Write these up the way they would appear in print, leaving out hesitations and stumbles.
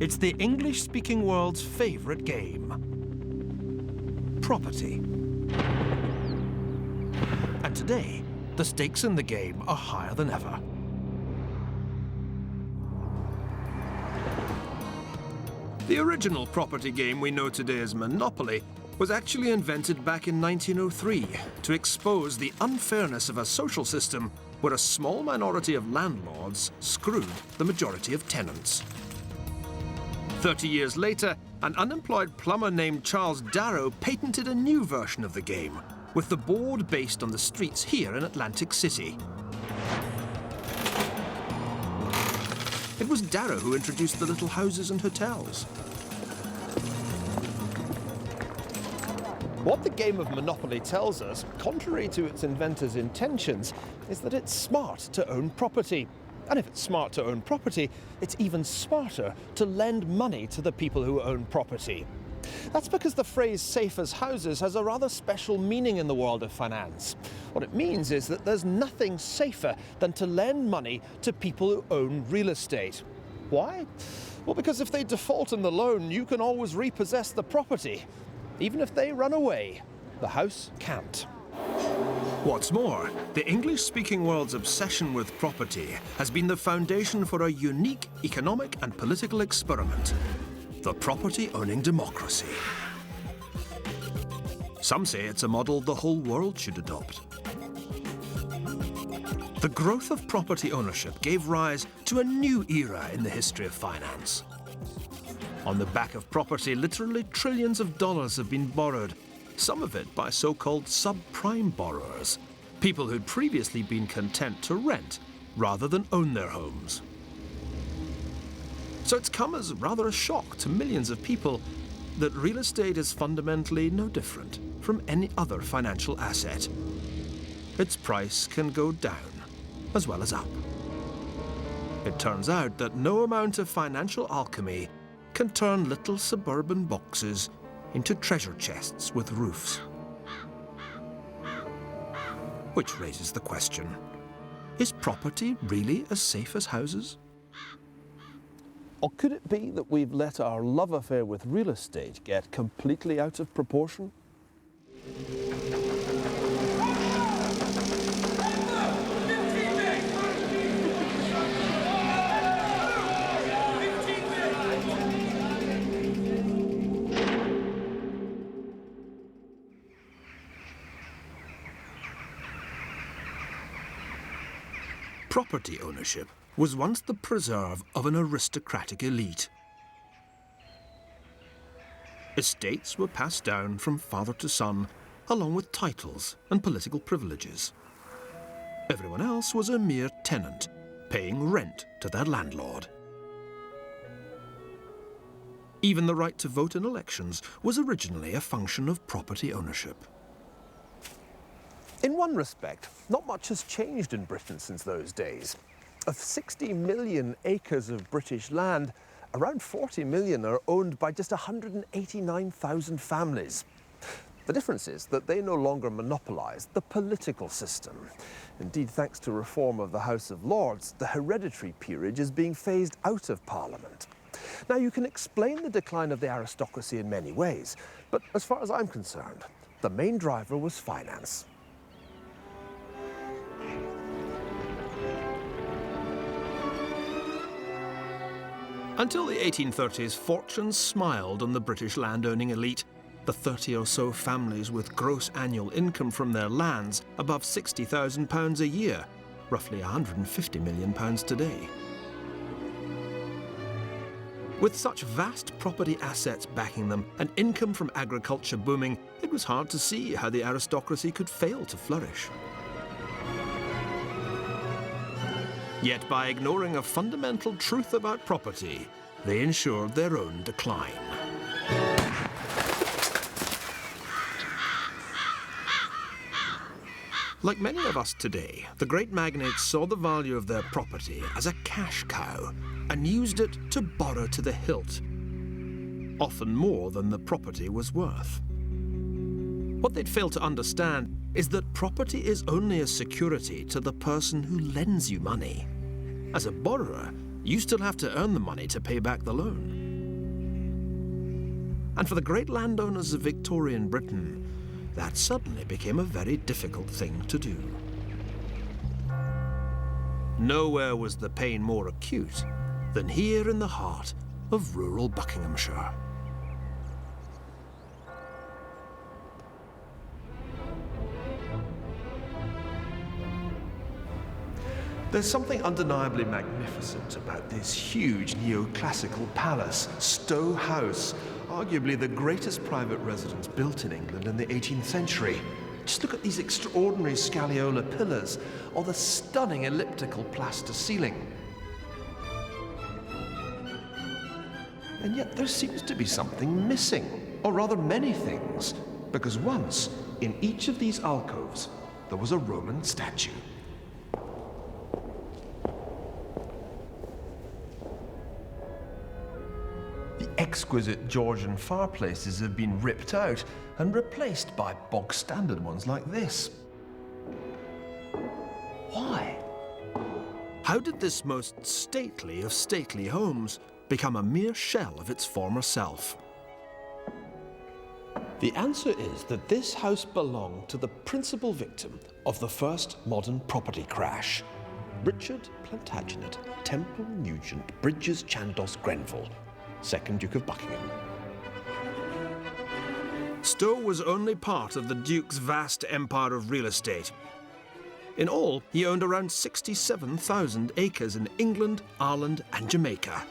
It's the English-speaking world's favorite game. Property. And today, the stakes in the game are higher than ever. The original property game we know today as Monopoly was actually invented back in 1903 to expose the unfairness of a social system where a small minority of landlords screwed the majority of tenants. 30 years later, an unemployed plumber named Charles Darrow patented a new version of the game, with the board based on the streets here in Atlantic City. It was Darrow who introduced the little houses and hotels. What the game of Monopoly tells us, contrary to its inventor's intentions, is that it's smart to own property. And if it's smart to own property, it's even smarter to lend money to the people who own property. That's because the phrase safe as houses has a rather special meaning in the world of finance. What it means is that there's nothing safer than to lend money to people who own real estate. Why? Well, because if they default on the loan, you can always repossess the property. Even if they run away, the house can't. What's more, the English-speaking world's obsession with property has been the foundation for a unique economic and political experiment, the property-owning democracy. Some say it's a model the whole world should adopt. The growth of property ownership gave rise to a new era in the history of finance. On the back of property, literally trillions of dollars have been borrowed, some of it by so-called subprime borrowers, people who'd previously been content to rent rather than own their homes. So it's come as rather a shock to millions of people that real estate is fundamentally no different from any other financial asset. Its price can go down as well as up. It turns out that no amount of financial alchemy can turn little suburban boxes into treasure chests with roofs. Which raises the question, is property really as safe as houses? Or could it be that we've let our love affair with real estate get completely out of proportion? Property ownership was once the preserve of an aristocratic elite. Estates were passed down from father to son, along with titles and political privileges. Everyone else was a mere tenant, paying rent to their landlord. Even the right to vote in elections was originally a function of property ownership. In one respect, not much has changed in Britain since those days. Of 60 million acres of British land, around 40 million are owned by just 189,000 families. The difference is that they no longer monopolise the political system. Indeed, thanks to reform of the House of Lords, the hereditary peerage is being phased out of Parliament. Now, you can explain the decline of the aristocracy in many ways, but as far as I'm concerned, the main driver was finance. Until the 1830s, fortune smiled on the British land-owning elite, the 30 or so families with gross annual income from their lands above £60,000 a year, roughly £150 million today. With such vast property assets backing them and income from agriculture booming, it was hard to see how the aristocracy could fail to flourish. Yet by ignoring a fundamental truth about property, they ensured their own decline. Like many of us today, the great magnates saw the value of their property as a cash cow and used it to borrow to the hilt, often more than the property was worth. What they'd failed to understand is that property is only a security to the person who lends you money. As a borrower, you still have to earn the money to pay back the loan. And for the great landowners of Victorian Britain, that suddenly became a very difficult thing to do. Nowhere was the pain more acute than here in the heart of rural Buckinghamshire. There's something undeniably magnificent about this huge neoclassical palace, Stowe House, arguably the greatest private residence built in England in the 18th century. Just look at these extraordinary scagliola pillars, or the stunning elliptical plaster ceiling. And yet there seems to be something missing, or rather many things, because once, in each of these alcoves, there was a Roman statue. The exquisite Georgian fireplaces have been ripped out and replaced by bog-standard ones like this. Why? How did this most stately of stately homes become a mere shell of its former self? The answer is that this house belonged to the principal victim of the first modern property crash, Richard Plantagenet Temple Nugent Bridges Chandos Grenville, 2nd Duke of Buckingham. Stowe was only part of the Duke's vast empire of real estate. In all, he owned around 67,000 acres in England, Ireland, and Jamaica.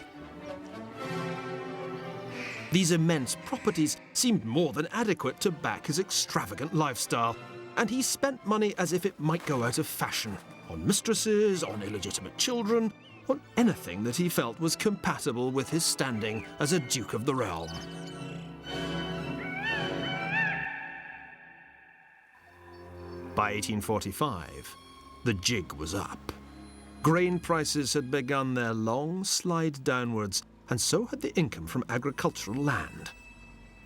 These immense properties seemed more than adequate to back his extravagant lifestyle, and he spent money as if it might go out of fashion, on mistresses, on illegitimate children, on anything that he felt was compatible with his standing as a Duke of the realm. By 1845, the jig was up. Grain prices had begun their long slide downwards, and so had the income from agricultural land.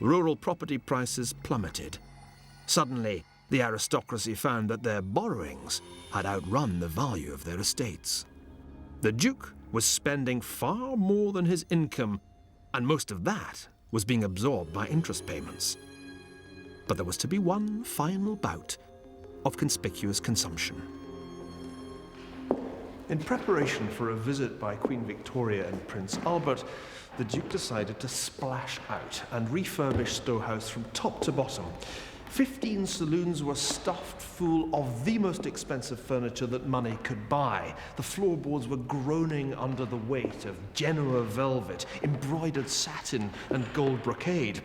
Rural property prices plummeted. Suddenly, the aristocracy found that their borrowings had outrun the value of their estates. The Duke was spending far more than his income, and most of that was being absorbed by interest payments. But there was to be one final bout of conspicuous consumption. In preparation for a visit by Queen Victoria and Prince Albert, the Duke decided to splash out and refurbish Stowe House from top to bottom. 15 saloons were stuffed full of the most expensive furniture that money could buy. The floorboards were groaning under the weight of Genoa velvet, embroidered satin, and gold brocade.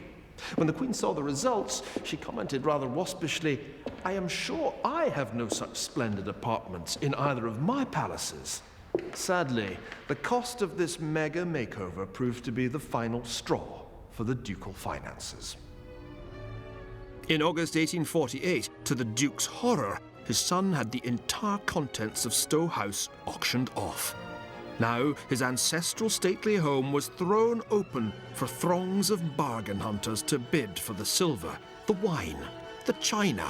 When the Queen saw the results, she commented rather waspishly, "I am sure I have no such splendid apartments in either of my palaces." Sadly, the cost of this mega makeover proved to be the final straw for the ducal finances. In August 1848, to the Duke's horror, his son had the entire contents of Stowe House auctioned off. Now, his ancestral stately home was thrown open for throngs of bargain hunters to bid for the silver, the wine, the china.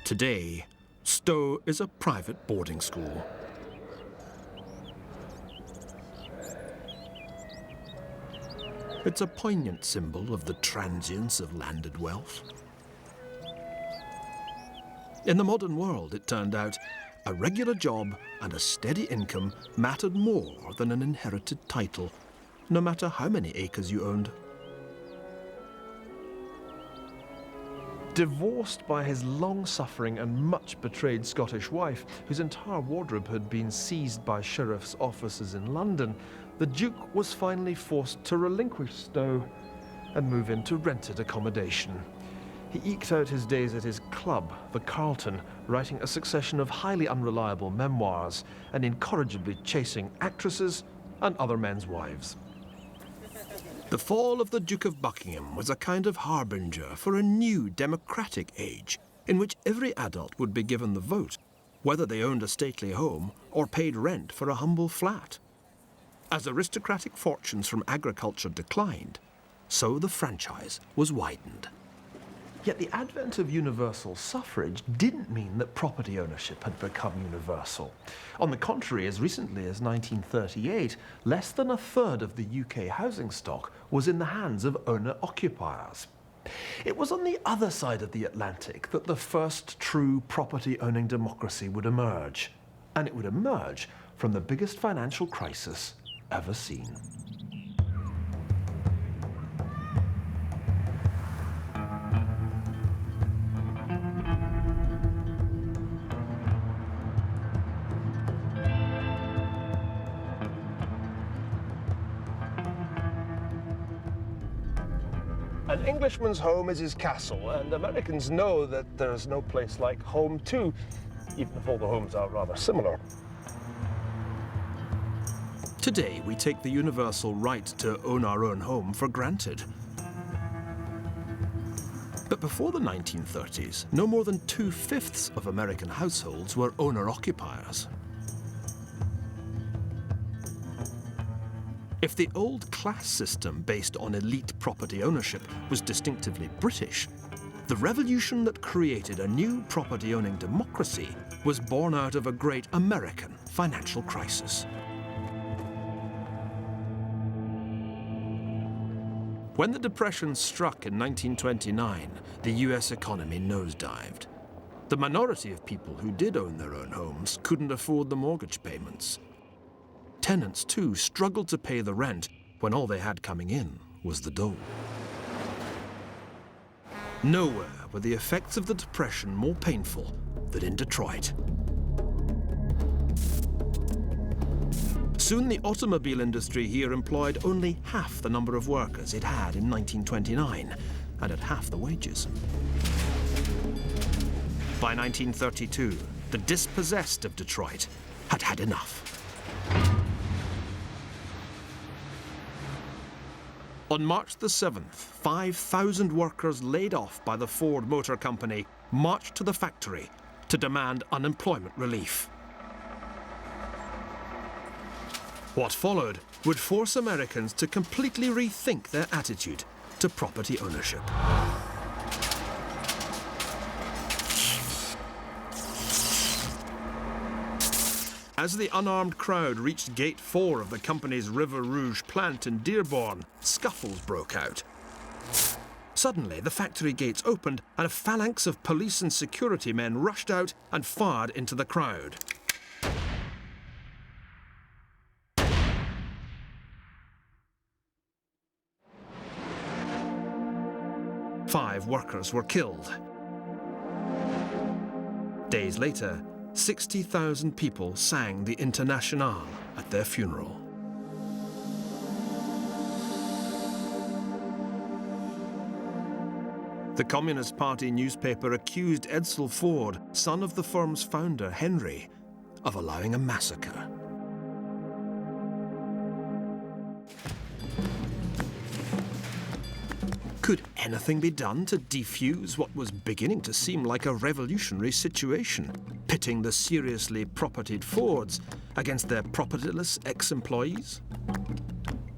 Today, Stowe is a private boarding school. It's a poignant symbol of the transience of landed wealth. In the modern world, it turned out, a regular job and a steady income mattered more than an inherited title, no matter how many acres you owned. Divorced by his long-suffering and much betrayed Scottish wife, whose entire wardrobe had been seized by sheriff's officers in London, the Duke was finally forced to relinquish Stowe and move into rented accommodation. He eked out his days at his club, the Carlton, writing a succession of highly unreliable memoirs and incorrigibly chasing actresses and other men's wives. The fall of the Duke of Buckingham was a kind of harbinger for a new democratic age in which every adult would be given the vote, whether they owned a stately home or paid rent for a humble flat. As aristocratic fortunes from agriculture declined, so the franchise was widened. Yet the advent of universal suffrage didn't mean that property ownership had become universal. On the contrary, as recently as 1938, less than a third of the UK housing stock was in the hands of owner-occupiers. It was on the other side of the Atlantic that the first true property-owning democracy would emerge. And it would emerge from the biggest financial crisis ever seen. An Englishman's home is his castle, and Americans know that there's no place like home too, even if all the homes are rather similar. Today, we take the universal right to own our own home for granted. But before the 1930s, no more than 2/5 of American households were owner-occupiers. If the old class system based on elite property ownership was distinctively British, the revolution that created a new property-owning democracy was born out of a great American financial crisis. When the Depression struck in 1929, the US economy nosedived. The minority of people who did own their own homes couldn't afford the mortgage payments. Tenants, too, struggled to pay the rent when all they had coming in was the dole. Nowhere were the effects of the Depression more painful than in Detroit. Soon the automobile industry here employed only half the number of workers it had in 1929, and at half the wages. By 1932, the dispossessed of Detroit had had enough. On March the 7th, 5,000 workers laid off by the Ford Motor Company marched to the factory to demand unemployment relief. What followed would force Americans to completely rethink their attitude to property ownership. As the unarmed crowd reached Gate 4 of the company's River Rouge plant in Dearborn, scuffles broke out. Suddenly, the factory gates opened and a phalanx of police and security men rushed out and fired into the crowd. Five workers were killed. Days later, 60,000 people sang the Internationale at their funeral. The Communist Party newspaper accused Edsel Ford, son of the firm's founder, Henry, of allowing a massacre. Could anything be done to defuse what was beginning to seem like a revolutionary situation, pitting the seriously propertied Fords against their propertyless ex-employees?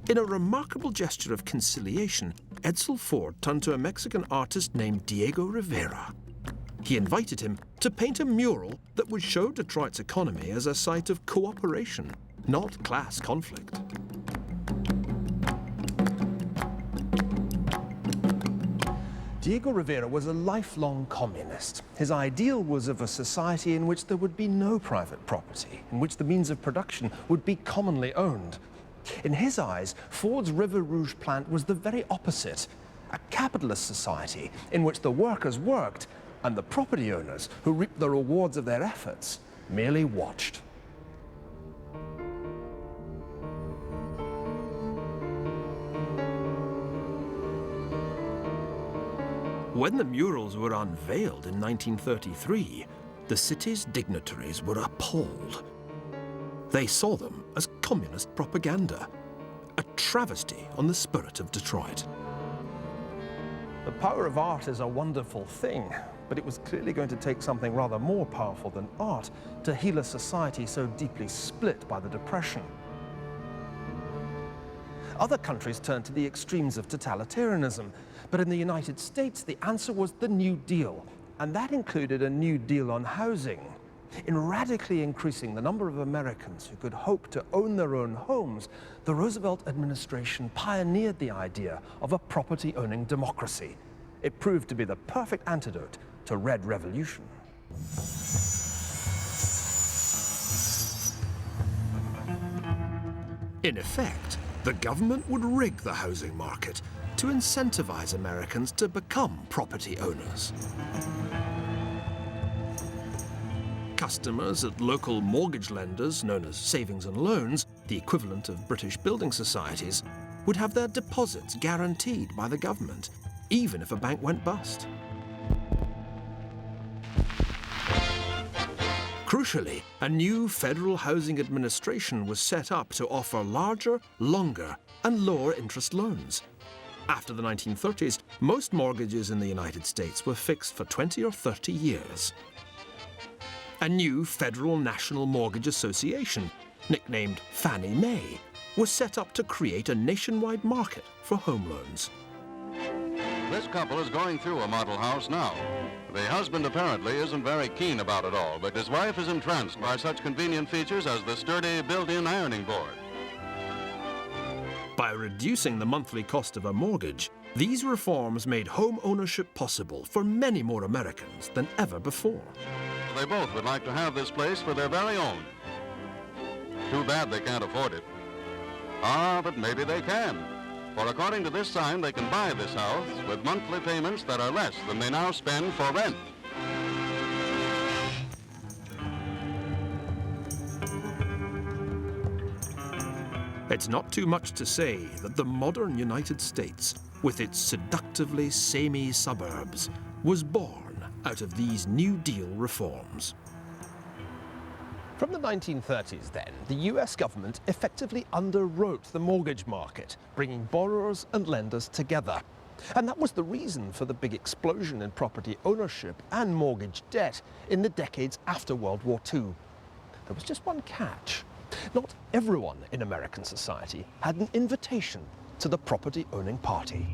In a remarkable gesture of conciliation, Edsel Ford turned to a Mexican artist named Diego Rivera. He invited him to paint a mural that would show Detroit's economy as a site of cooperation, not class conflict. Diego Rivera was a lifelong communist. His ideal was of a society in which there would be no private property, in which the means of production would be commonly owned. In his eyes, Ford's River Rouge plant was the very opposite, a capitalist society in which the workers worked and the property owners, who reaped the rewards of their efforts, merely watched. When the murals were unveiled in 1933, the city's dignitaries were appalled. They saw them as communist propaganda, a travesty on the spirit of Detroit. The power of art is a wonderful thing, but it was clearly going to take something rather more powerful than art to heal a society so deeply split by the Depression. Other countries turned to the extremes of totalitarianism, But in the United States, the answer was the New Deal, and that included a New Deal on housing. In radically increasing the number of Americans who could hope to own their own homes, the Roosevelt administration pioneered the idea of a property-owning democracy. It proved to be the perfect antidote to Red Revolution. In effect, the government would rig the housing market to incentivize Americans to become property owners. Customers at local mortgage lenders, known as savings and loans, the equivalent of British building societies, would have their deposits guaranteed by the government, even if a bank went bust. Crucially, a new federal housing administration was set up to offer larger, longer, and lower interest loans. After the 1930s, most mortgages in the United States were fixed for 20 or 30 years. A new Federal National Mortgage Association, nicknamed Fannie Mae, was set up to create a nationwide market for home loans. This couple is going through a model house now. The husband apparently isn't very keen about it all, but his wife is entranced by such convenient features as the sturdy built-in ironing board. By reducing the monthly cost of a mortgage, these reforms made home ownership possible for many more Americans than ever before. They both would like to have this place for their very own. Too bad they can't afford it. But maybe they can. For according to this sign, they can buy this house with monthly payments that are less than they now spend for rent. It's not too much to say that the modern United States, with its seductively samey suburbs, was born out of these New Deal reforms. From the 1930s then, the US government effectively underwrote the mortgage market, bringing borrowers and lenders together. And that was the reason for the big explosion in property ownership and mortgage debt in the decades after World War II. There was just one catch. Not everyone in American society had an invitation to the property-owning party.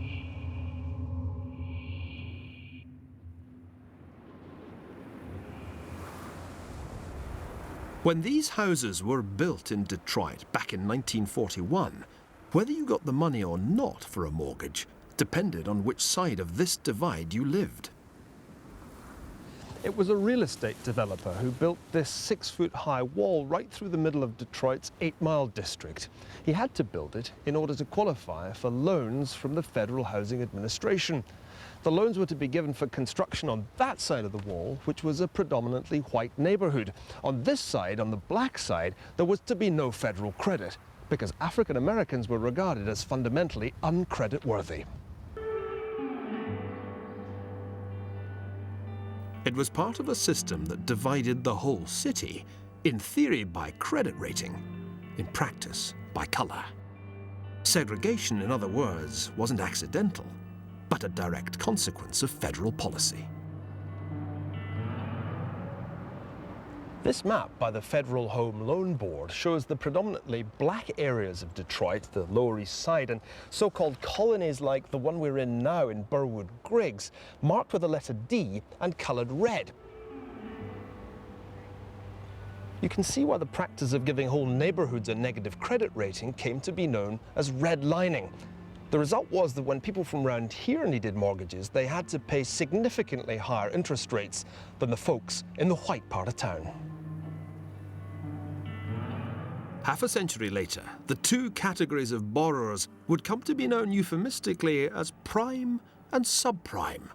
When these houses were built in Detroit back in 1941, whether you got the money or not for a mortgage depended on which side of this divide you lived. It was a real estate developer who built this 6-foot-high wall right through the middle of Detroit's 8-Mile district. He had to build it in order to qualify for loans from the Federal Housing Administration. The loans were to be given for construction on that side of the wall, which was a predominantly white neighborhood. On this side, on the black side, there was to be no federal credit, because African Americans were regarded as fundamentally uncreditworthy. It was part of a system that divided the whole city, in theory by credit rating, in practice by color. Segregation, in other words, wasn't accidental, but a direct consequence of federal policy. This map by the Federal Home Loan Board shows the predominantly black areas of Detroit, the Lower East Side, and so-called colonies like the one we're in now in Burwood Griggs, marked with the letter D and coloured red. You can see why the practice of giving whole neighbourhoods a negative credit rating came to be known as redlining. The result was that when people from around here needed mortgages, they had to pay significantly higher interest rates than the folks in the white part of town. Half a century later, the two categories of borrowers would come to be known euphemistically as prime and subprime.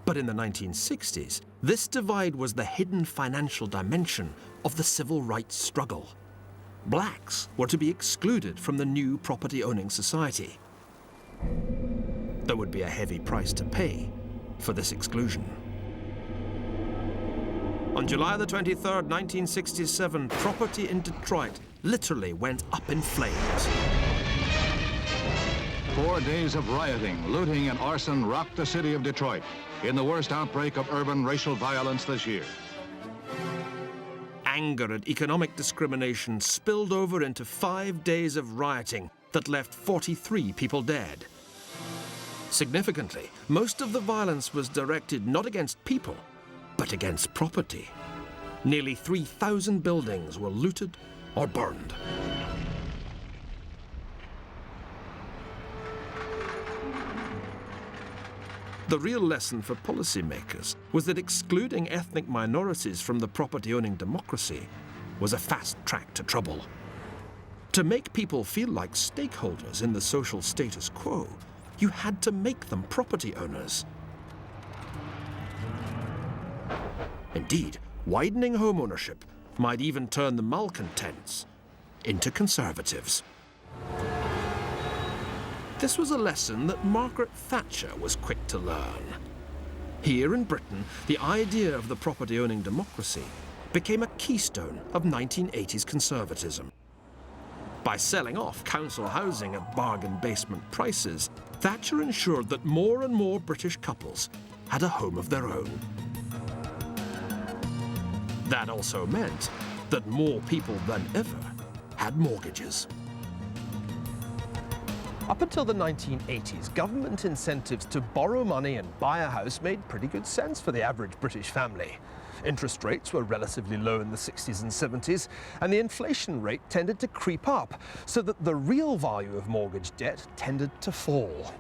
But in the 1960s, this divide was the hidden financial dimension of the civil rights struggle. Blacks were to be excluded from the new property-owning society. There would be a heavy price to pay for this exclusion. On July the 23rd, 1967, property in Detroit literally went up in flames. 4 days of rioting, looting, and arson rocked the city of Detroit in the worst outbreak of urban racial violence this year. Anger at economic discrimination spilled over into 5 days of rioting that left 43 people dead. Significantly, most of the violence was directed not against people, but against property. Nearly 3,000 buildings were looted or burned. The real lesson for policymakers was that excluding ethnic minorities from the property-owning democracy was a fast track to trouble. To make people feel like stakeholders in the social status quo, you had to make them property owners. Indeed, widening home ownership might even turn the malcontents into conservatives. This was a lesson that Margaret Thatcher was quick to learn. Here in Britain, the idea of the property-owning democracy became a keystone of 1980s conservatism. By selling off council housing at bargain basement prices, Thatcher ensured that more and more British couples had a home of their own. That also meant that more people than ever had mortgages. Up until the 1980s, government incentives to borrow money and buy a house made pretty good sense for the average British family. Interest rates were relatively low in the 60s and 70s, and the inflation rate tended to creep up, so that the real value of mortgage debt tended to fall.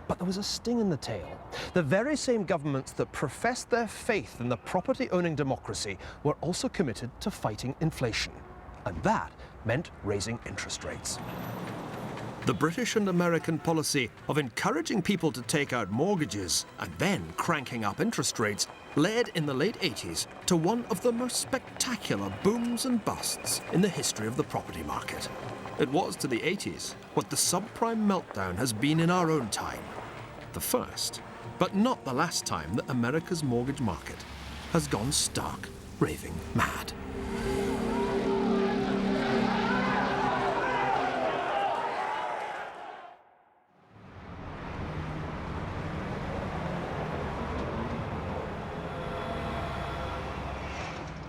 But there was a sting in the tail. The very same governments that professed their faith in the property-owning democracy were also committed to fighting inflation. And that meant raising interest rates. The British and American policy of encouraging people to take out mortgages and then cranking up interest rates led in the late 80s to one of the most spectacular booms and busts in the history of the property market. It was to the 80s what the subprime meltdown has been in our own time. The first, but not the last time that America's mortgage market has gone stark, raving mad.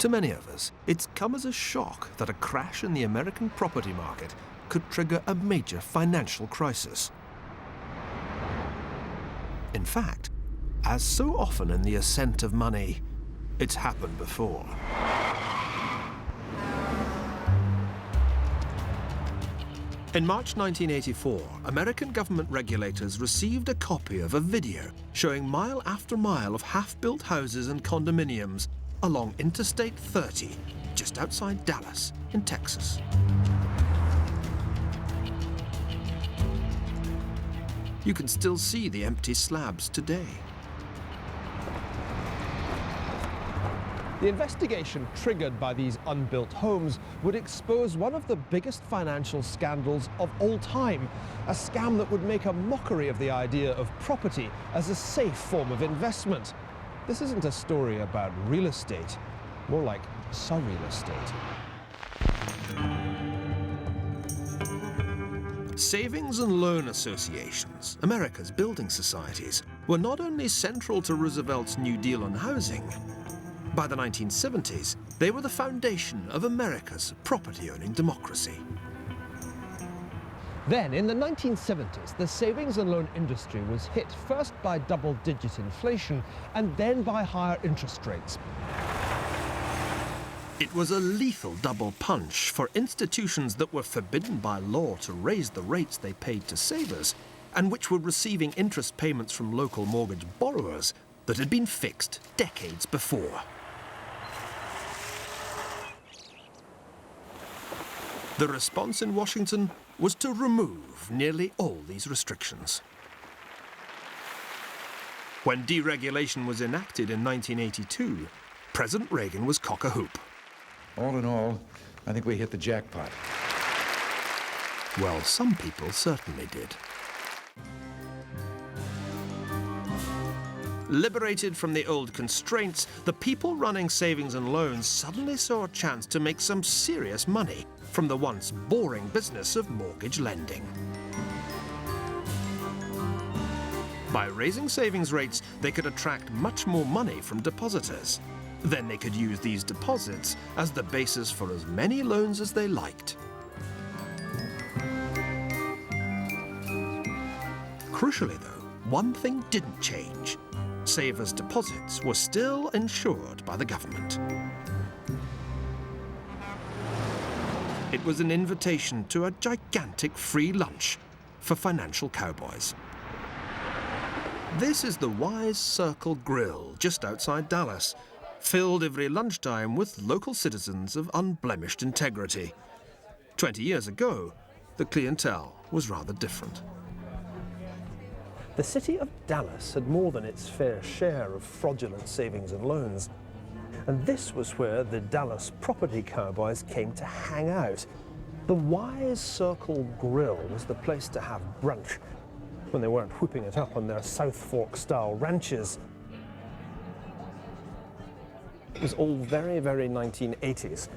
To many of us, it's come as a shock that a crash in the American property market could trigger a major financial crisis. In fact, as so often in the ascent of money, it's happened before. In March 1984, American government regulators received a copy of a video showing mile after mile of half-built houses and condominiums along Interstate 30, just outside Dallas, in Texas. You can still see the empty slabs today. The investigation triggered by these unbuilt homes would expose one of the biggest financial scandals of all time, a scam that would make a mockery of the idea of property as a safe form of investment. This isn't a story about real estate, more like surreal estate. Savings and loan associations, America's building societies, were not only central to Roosevelt's New Deal on housing. By the 1970s, they were the foundation of America's property-owning democracy. Then, in the 1970s, the savings and loan industry was hit first by double-digit inflation and then by higher interest rates. It was a lethal double punch for institutions that were forbidden by law to raise the rates they paid to savers and which were receiving interest payments from local mortgage borrowers that had been fixed decades before. The response in Washington was to remove nearly all these restrictions. When deregulation was enacted in 1982, President Reagan was cock-a-hoop. All in all, I think we hit the jackpot. Well, some people certainly did. Liberated from the old constraints, the people running savings and loans suddenly saw a chance to make some serious money from the once boring business of mortgage lending. By raising savings rates, they could attract much more money from depositors. Then they could use these deposits as the basis for as many loans as they liked. Crucially, though, one thing didn't change. Savers' deposits were still insured by the government. It was an invitation to a gigantic free lunch for financial cowboys. This is the Wise Circle Grill just outside Dallas, filled every lunchtime with local citizens of unblemished integrity. 20 years ago, the clientele was rather different. The city of Dallas had more than its fair share of fraudulent savings and loans. And this was where the Dallas property cowboys came to hang out. The Wise Circle Grill was the place to have brunch when they weren't whipping it up on their South Fork-style ranches. It was all very, very 1980s.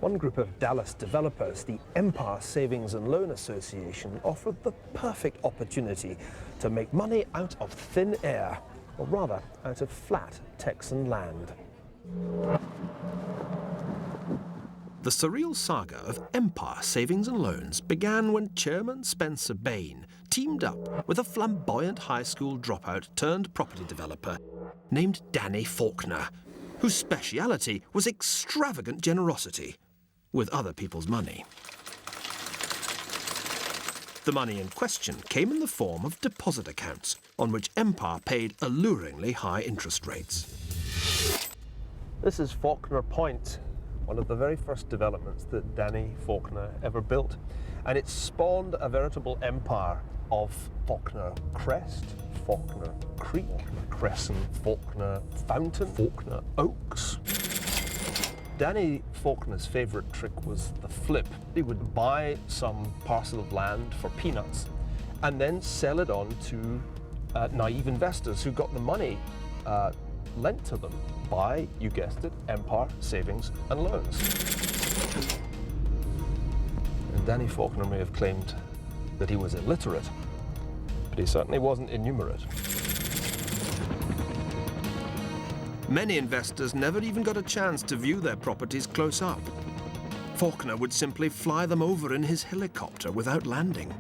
One group of Dallas developers, the Empire Savings and Loan Association, offered the perfect opportunity to make money out of thin air, or rather, out of flat Texan land. The surreal saga of Empire Savings and Loans began when Chairman Spencer Bain teamed up with a flamboyant high school dropout turned property developer named Danny Faulkner, whose speciality was extravagant generosity with other people's money. The money in question came in the form of deposit accounts on which Empire paid alluringly high interest rates. This is Faulkner Point, one of the very first developments that Danny Faulkner ever built. And it spawned a veritable empire of Faulkner Crest, Faulkner Creek, Crescent, Faulkner Fountain, Faulkner Oaks. Danny Faulkner's favourite trick was the flip. He would buy some parcel of land for peanuts and then sell it on to naive investors who got the money lent to them by, you guessed it, Empire Savings and Loans. And Danny Faulkner may have claimed that he was illiterate, but he certainly wasn't innumerate. Many investors never even got a chance to view their properties close up. Faulkner would simply fly them over in his helicopter without landing.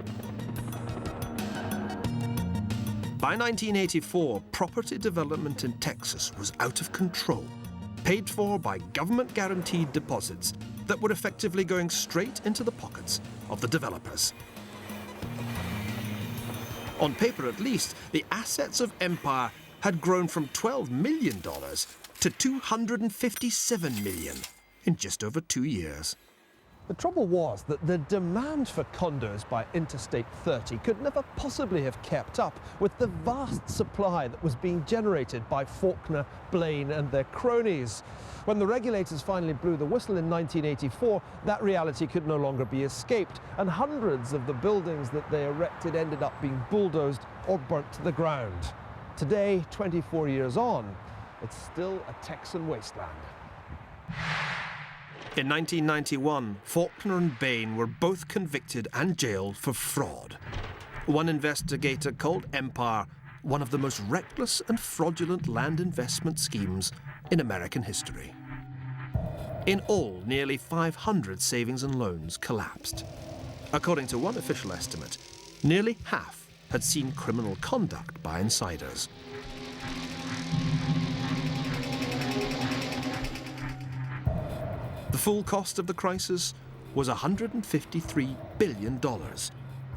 By 1984, property development in Texas was out of control, paid for by government-guaranteed deposits that were effectively going straight into the pockets of the developers. On paper at least, the assets of Empire had grown from $12 million to $257 million in just over 2 years. The trouble was that the demand for condos by Interstate 30 could never possibly have kept up with the vast supply that was being generated by Faulkner, Blaine and their cronies. When the regulators finally blew the whistle in 1984, that reality could no longer be escaped, and hundreds of the buildings that they erected ended up being bulldozed or burnt to the ground. Today, 24 years on, it's still a Texan wasteland. In 1991, Faulkner and Bain were both convicted and jailed for fraud. One investigator called Empire one of the most reckless and fraudulent land investment schemes in American history. In all, nearly 500 savings and loans collapsed. According to one official estimate, nearly half had seen criminal conduct by insiders. The full cost of the crisis was $153 billion,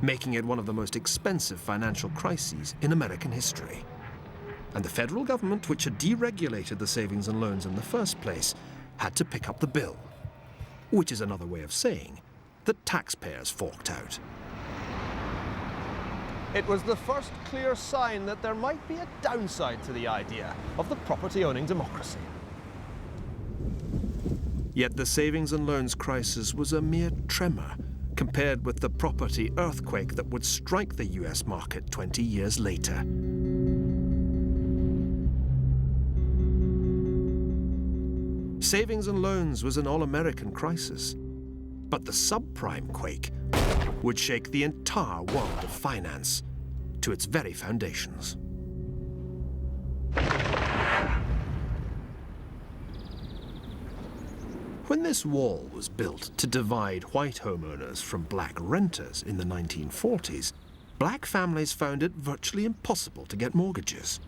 making it one of the most expensive financial crises in American history. And the federal government, which had deregulated the savings and loans in the first place, had to pick up the bill, which is another way of saying that taxpayers forked out. It was the first clear sign that there might be a downside to the idea of the property-owning democracy. Yet the savings and loans crisis was a mere tremor compared with the property earthquake that would strike the US market 20 years later. Savings and loans was an all-American crisis, but the subprime quake would shake the entire world of finance to its very foundations. When this wall was built to divide white homeowners from black renters in the 1940s, black families found it virtually impossible to get mortgages.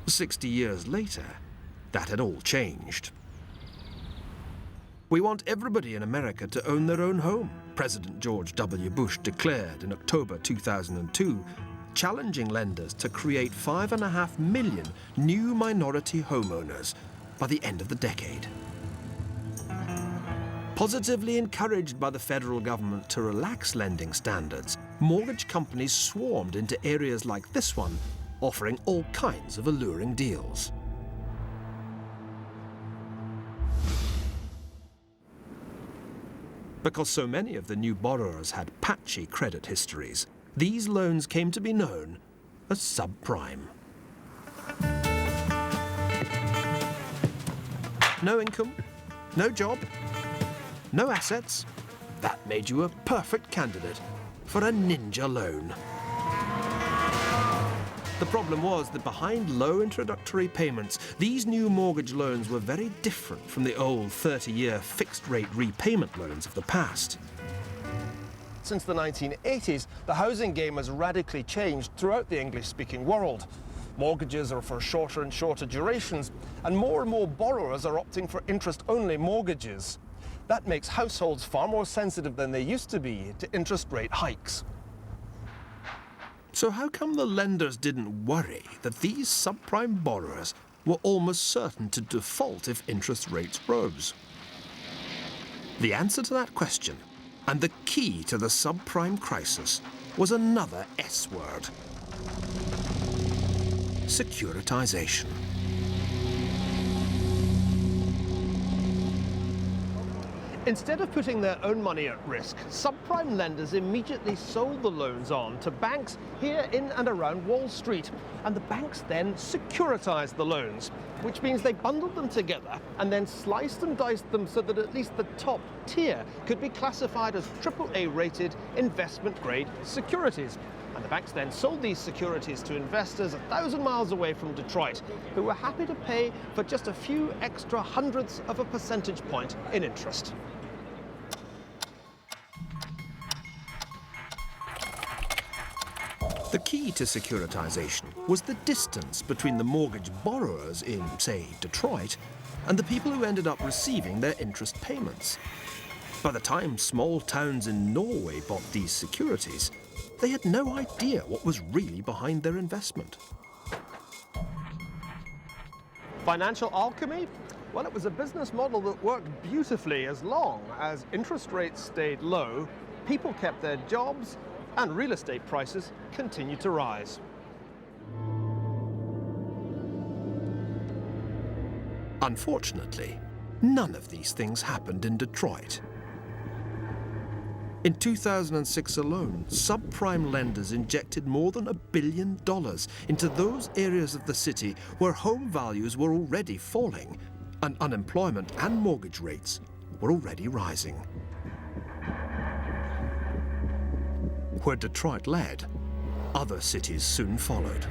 60 years later, that had all changed. "We want everybody in America to own their own home," President George W. Bush declared in October 2002, challenging lenders to create 5.5 million new minority homeowners by the end of the decade. Positively encouraged by the federal government to relax lending standards, mortgage companies swarmed into areas like this one, offering all kinds of alluring deals. Because so many of the new borrowers had patchy credit histories, these loans came to be known as subprime. No income, no job, no assets. That made you a perfect candidate for a ninja loan. The problem was that behind low introductory payments, these new mortgage loans were very different from the old 30-year fixed-rate repayment loans of the past. Since the 1980s, the housing game has radically changed throughout the English-speaking world. Mortgages are for shorter and shorter durations, and more borrowers are opting for interest-only mortgages. That makes households far more sensitive than they used to be to interest rate hikes. So how come the lenders didn't worry that these subprime borrowers were almost certain to default if interest rates rose? The answer to that question, and the key to the subprime crisis, was another S word: securitization. Instead of putting their own money at risk, subprime lenders immediately sold the loans on to banks here in and around Wall Street. And the banks then securitized the loans, which means they bundled them together and then sliced and diced them so that at least the top tier could be classified as AAA-rated investment-grade securities. And the banks then sold these securities to investors 1,000 miles away from Detroit, who were happy to pay for just a few extra hundredths of a percentage point in interest. The key to securitization was the distance between the mortgage borrowers in, say, Detroit, and the people who ended up receiving their interest payments. By the time small towns in Norway bought these securities, they had no idea what was really behind their investment. Financial alchemy? Well, it was a business model that worked beautifully as long as interest rates stayed low, people kept their jobs, and real estate prices continued to rise. Unfortunately, none of these things happened in Detroit. In 2006 alone, subprime lenders injected more than $1 billion into those areas of the city where home values were already falling and unemployment and mortgage rates were already rising. Where Detroit led, other cities soon followed.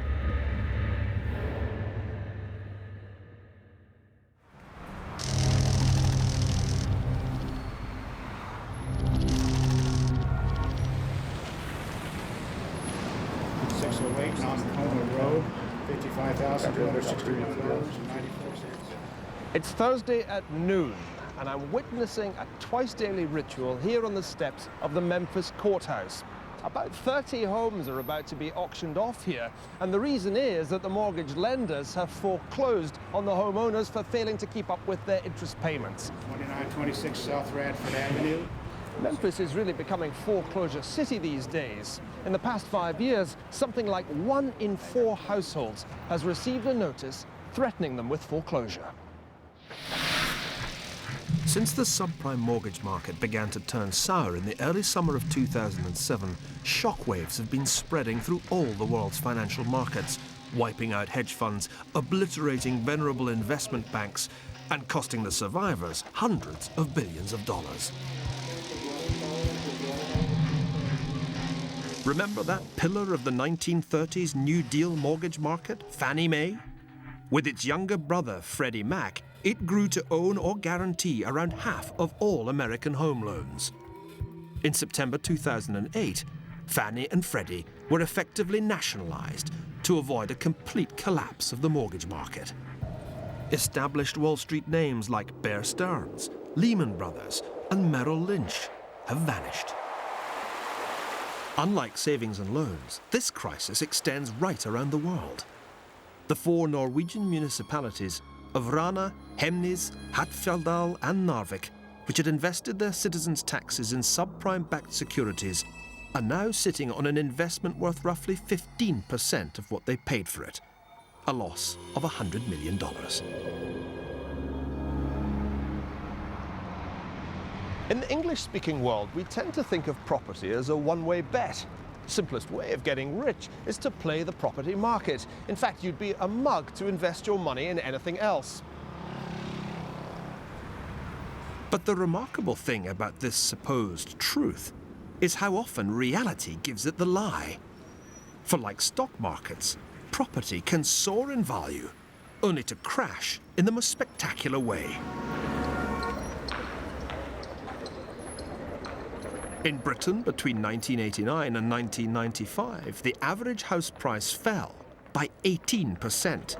Road, $55,261.94. It's Thursday at noon, and I'm witnessing a twice-daily ritual here on the steps of the Memphis courthouse. About 30 homes are about to be auctioned off here, and the reason is that the mortgage lenders have foreclosed on the homeowners for failing to keep up with their interest payments. 2926 South Radford Avenue. Memphis is really becoming foreclosure city these days. In the past 5 years, something like 1 in 4 households has received a notice threatening them with foreclosure. Since the subprime mortgage market began to turn sour in the early summer of 2007, shockwaves have been spreading through all the world's financial markets, wiping out hedge funds, obliterating venerable investment banks, and costing the survivors hundreds of billions of dollars. Remember that pillar of the 1930s New Deal mortgage market, Fannie Mae? With its younger brother, Freddie Mac, it grew to own or guarantee around half of all American home loans. In September 2008, Fannie and Freddie were effectively nationalized to avoid a complete collapse of the mortgage market. Established Wall Street names like Bear Stearns, Lehman Brothers, and Merrill Lynch have vanished. Unlike savings and loans, this crisis extends right around the world. The 4 Norwegian municipalities of Rana, Hemnes, Hattfjelldal, and Narvik, which had invested their citizens' taxes in subprime-backed securities, are now sitting on an investment worth roughly 15% of what they paid for it, a loss of $100 million. In the English-speaking world, we tend to think of property as a one-way bet. The simplest way of getting rich is to play the property market. In fact, you'd be a mug to invest your money in anything else. But the remarkable thing about this supposed truth is how often reality gives it the lie. For like stock markets, property can soar in value, only to crash in the most spectacular way. In Britain, between 1989 and 1995, the average house price fell by 18%.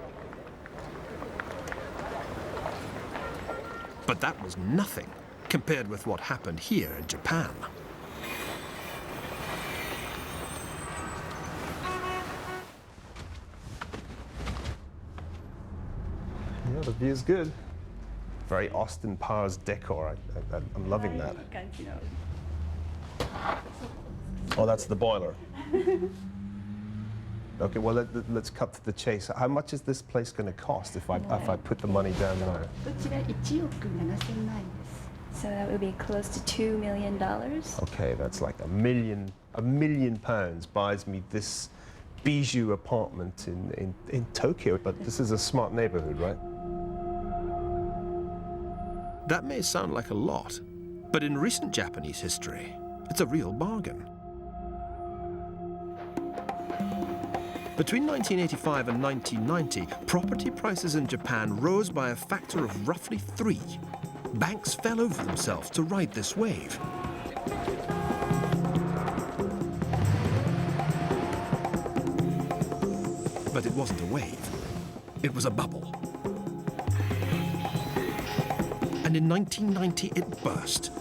But that was nothing compared with what happened here in Japan. Yeah, the view's good. Very Austin Powers decor. I'm loving that. Oh, that's the boiler. Okay, well, let's cut to the chase. How much is this place going to cost if I put the money down now? So that would be close to $2 million. Okay, that's like a million pounds buys me this bijou apartment in Tokyo. But this is a smart neighborhood, right? That may sound like a lot, but in recent Japanese history, it's a real bargain. Between 1985 and 1990, property prices in Japan rose by a factor of roughly 3. Banks fell over themselves to ride this wave. But it wasn't a wave. It was a bubble. And in 1990, it burst.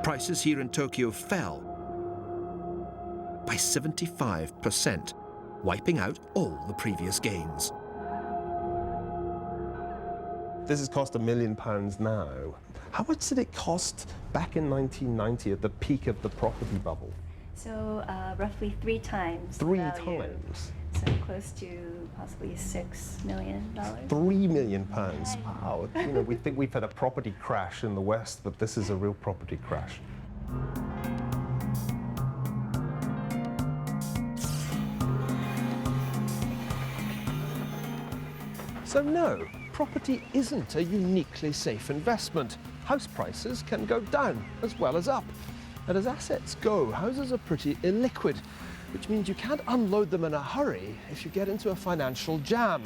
Prices here in Tokyo fell by 75%, wiping out all the previous gains. This has cost £1 million now. How much did it cost back in 1990 at the peak of the property bubble? So roughly 3 times. Three the value. times? So close to possibly $6 million. £3 million. Wow. You know, we think we've had a property crash in the West, but this is a real property crash. So no, property isn't a uniquely safe investment. House prices can go down as well as up. And as assets go, houses are pretty illiquid, which means you can't unload them in a hurry if you get into a financial jam.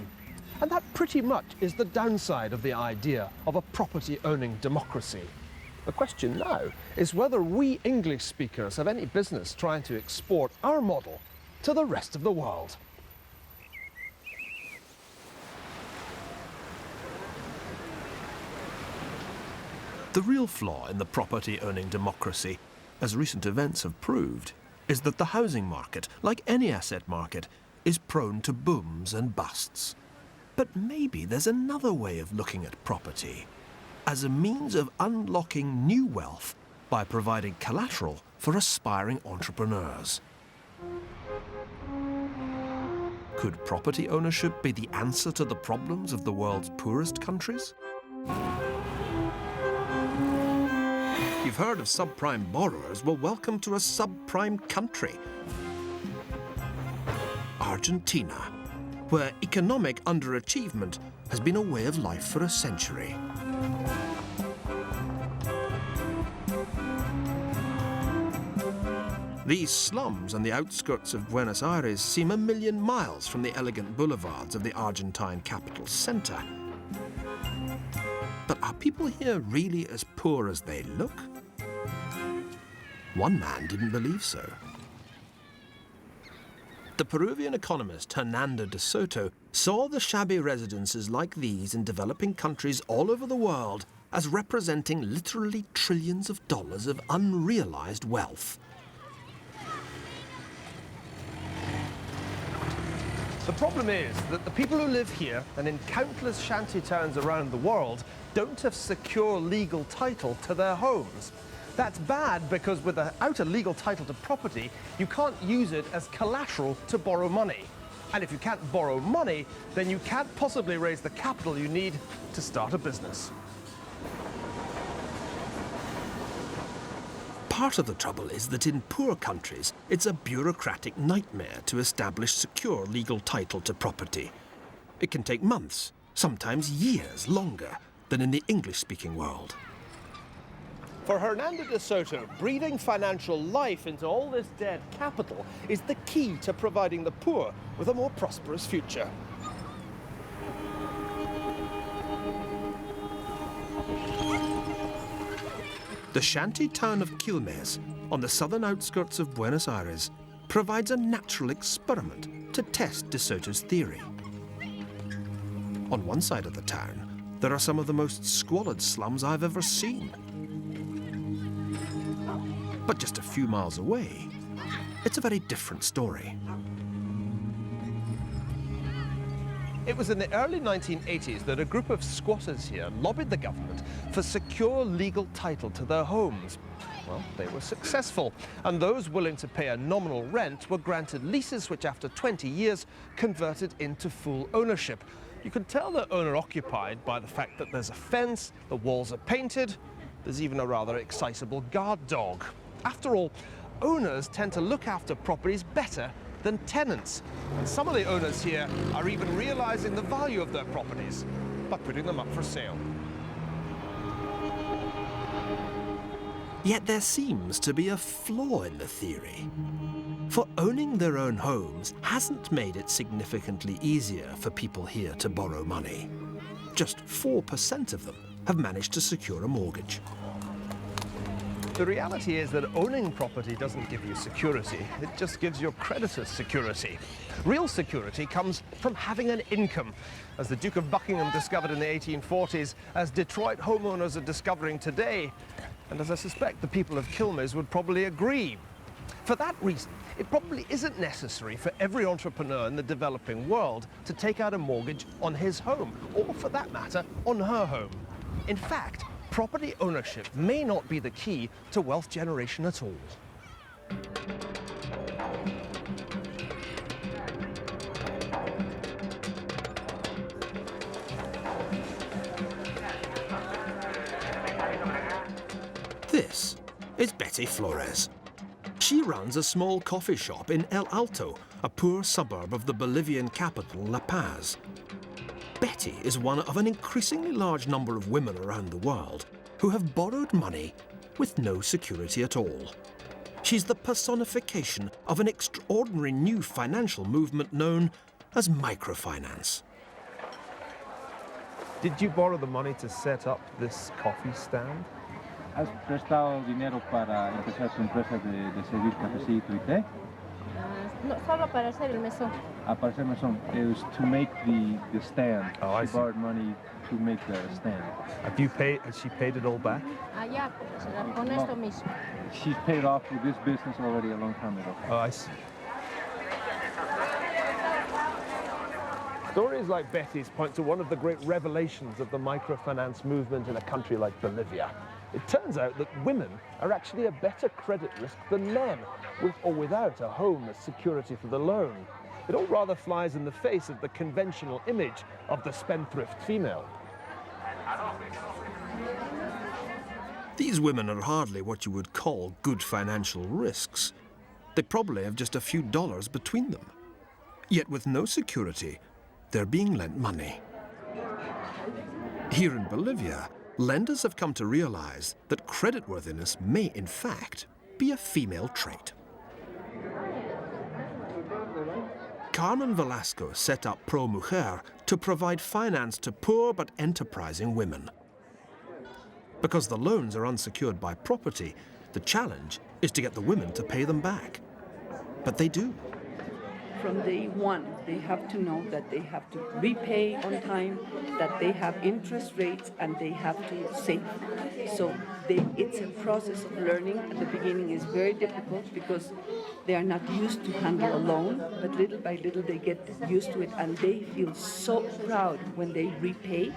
And that pretty much is the downside of the idea of a property-owning democracy. The question now is whether we English speakers have any business trying to export our model to the rest of the world. The real flaw in the property-owning democracy, as recent events have proved, is that the housing market, like any asset market, is prone to booms and busts. But maybe there's another way of looking at property, as a means of unlocking new wealth by providing collateral for aspiring entrepreneurs. Could property ownership be the answer to the problems of the world's poorest countries? You've heard of subprime borrowers. Well, welcome to a subprime country. Argentina, where economic underachievement has been a way of life for a century. These slums on the outskirts of Buenos Aires seem a million miles from the elegant boulevards of the Argentine capital center. But are people here really as poor as they look? One man didn't believe so. The Peruvian economist Hernando de Soto saw the shabby residences like these in developing countries all over the world as representing literally trillions of dollars of unrealized wealth. The problem is that the people who live here and in countless shanty towns around the world don't have secure legal title to their homes. That's bad because without a legal title to property, you can't use it as collateral to borrow money. And if you can't borrow money, then you can't possibly raise the capital you need to start a business. Part of the trouble is that in poor countries, it's a bureaucratic nightmare to establish secure legal title to property. It can take months, sometimes years longer than in the English-speaking world. For Hernando de Soto, breathing financial life into all this dead capital is the key to providing the poor with a more prosperous future. The shanty town of Quilmes, on the southern outskirts of Buenos Aires, provides a natural experiment to test de Soto's theory. On one side of the town, there are some of the most squalid slums I've ever seen. But just a few miles away, it's a very different story. It was in the early 1980s that a group of squatters here lobbied the government for secure legal title to their homes. Well, they were successful, and those willing to pay a nominal rent were granted leases which after 20 years converted into full ownership. You can tell they're owner-occupied by the fact that there's a fence, the walls are painted, there's even a rather excitable guard dog. After all, owners tend to look after properties better than tenants. And some of the owners here are even realizing the value of their properties by putting them up for sale. Yet there seems to be a flaw in the theory. For owning their own homes hasn't made it significantly easier for people here to borrow money. Just 4% of them have managed to secure a mortgage. The reality is that owning property doesn't give you security, it just gives your creditors security. Real security comes from having an income, as the Duke of Buckingham discovered in the 1840s, as Detroit homeowners are discovering today, and as I suspect the people of Quilmes would probably agree. For that reason, it probably isn't necessary for every entrepreneur in the developing world to take out a mortgage on his home, or for that matter, on her home. In fact, property ownership may not be the key to wealth generation at all. This is Betty Flores. She runs a small coffee shop in El Alto, a poor suburb of the Bolivian capital, La Paz. Betty is one of an increasingly large number of women around the world who have borrowed money with no security at all. She's the personification of an extraordinary new financial movement known as microfinance. Did you borrow the money to set up this coffee stand? ¿Has prestado dinero para empezar su empresa de servir cafecito y té? No, solo para hacer el mesón. Para hacer mesón. It was to make the stand. Oh, I she see. borrowed money to make the stand. Have you paid? Has she paid it all back? Allá, con esto mismo. She's paid off with this business already a long time ago. Oh, I see. Stories like Betty's point to one of the great revelations of the microfinance movement in a country like Bolivia. It turns out that women are actually a better credit risk than men, with or without a home as security for the loan. It all rather flies in the face of the conventional image of the spendthrift female. These women are hardly what you would call good financial risks. They probably have just a few dollars between them. Yet with no security, they're being lent money. Here in Bolivia, lenders have come to realize that creditworthiness may, in fact, be a female trait. Carmen Velasco set up Pro Mujer to provide finance to poor but enterprising women. Because the loans are unsecured by property, the challenge is to get the women to pay them back. But they do. From day one, they have to know that they have to repay on time, that they have interest rates, and they have to save. So it's a process of learning. At the beginning is very difficult because they are not used to handle a loan, but little by little they get used to it, and they feel so proud when they repay.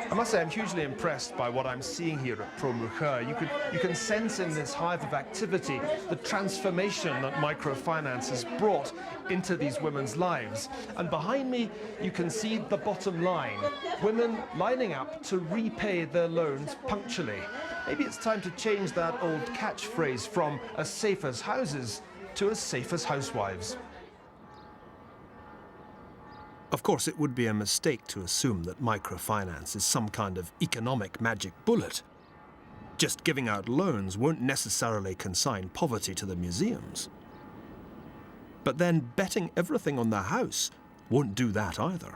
I must say I'm hugely impressed by what I'm seeing here at ProMujer. You can sense in this hive of activity the transformation that microfinance has brought into these women's lives. And behind me, you can see the bottom line. Women lining up to repay their loans punctually. Maybe it's time to change that old catchphrase from as safe as houses to as safe as housewives. Of course, it would be a mistake to assume that microfinance is some kind of economic magic bullet. Just giving out loans won't necessarily consign poverty to the museums. But then betting everything on the house won't do that either.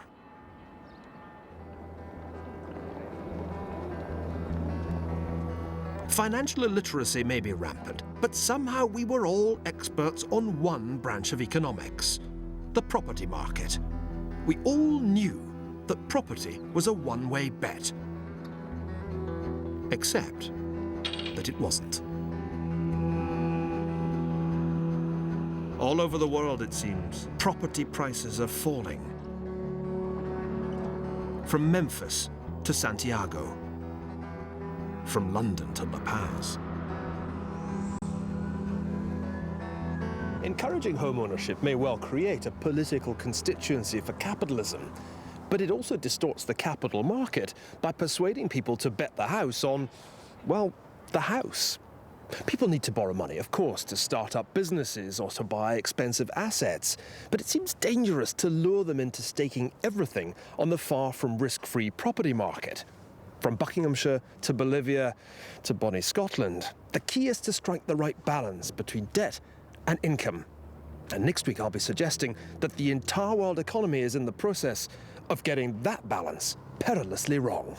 Financial illiteracy may be rampant, but somehow we were all experts on one branch of economics, the property market. We all knew that property was a one-way bet. Except that it wasn't. All over the world, it seems, property prices are falling. From Memphis to Santiago. From London to La Paz. Encouraging home ownership may well create a political constituency for capitalism, but it also distorts the capital market by persuading people to bet the house on, well, the house. People need to borrow money, of course, to start up businesses or to buy expensive assets, but it seems dangerous to lure them into staking everything on the far from risk-free property market. From Buckinghamshire to Bolivia to Bonnie, Scotland, the key is to strike the right balance between debt and income. And next week I'll be suggesting that the entire world economy is in the process of getting that balance perilously wrong.